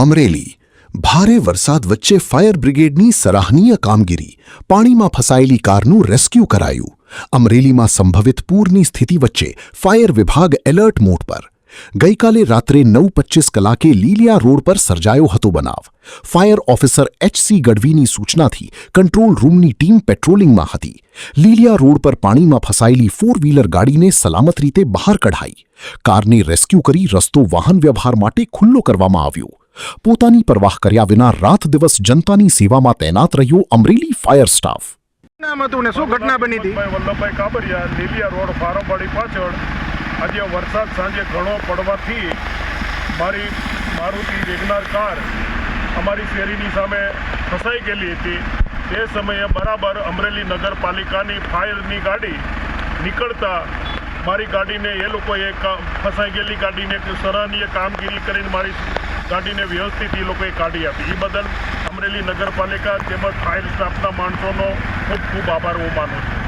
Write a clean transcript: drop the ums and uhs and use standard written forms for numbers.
અમરેલી ભારે વરસાદ વચ્ચે ફાયર બ્રિગેડની સરાહનીય કામગીરી, પાણીમાં ફસાયેલી કારનું રેસ્ક્યુ કરાયું. અમરેલીમાં સંભવિત પૂરની સ્થિતિ વચ્ચે ફાયર વિભાગ એલર્ટ મોડ પર. ગઈકાલે રાત્રે 9:25 કલાકે લીલિયા રોડ પર સર્જાયો હતો બનાવ. Fire officer H C. ગઢવીની સૂચનાથી કંટ્રોલ રૂમની ટીમ પેટ્રોલિંગમાં હતી. લીલિયા રોડ પર પાણીમાં ફસાયેલી 4 વ્હીલર ગાડીને સલામત રીતે બહાર કઢાઈ. કારને રેસ્ક્યુ કરી રસ્તો વાહન વ્યવહાર માટે ખુલ્લો કરવામાં આવ્યો. પોતાની પરવાહ કર્યા વિના રાત દિવસ જનતાની સેવામાં તૈનાત રહ્યો અમરેલી ફાયર સ્ટાફ. શું ઘટના બની હતી? વલ્લભભાઈ કાબરિયા, લીલિયા રોડ, ફારમવાડી પાછળ આજે વરસાદ સાંજે ઘણો પડવાથી મારી મારુતિ વેગનાર કાર અમારી શેરીની સામે ફસાઈ ગયેલી હતી. તે સમયે બરાબર અમરેલી નગરપાલિકાની ફાયરની ગાડી નીકળતા મારી ગાડીને એ લોકોએ ફસાઈ ગયેલી ગાડીને સરાહનીય કામગીરી કરીને મારી ગાડીને વ્યવસ્થિત એ લોકોએ કાઢી આપી. એ બદલ અમરેલી નગરપાલિકા તેમજ ફાયર સ્ટાફના માણસોનો ખૂબ ખૂબ આભાર હું માનું છું.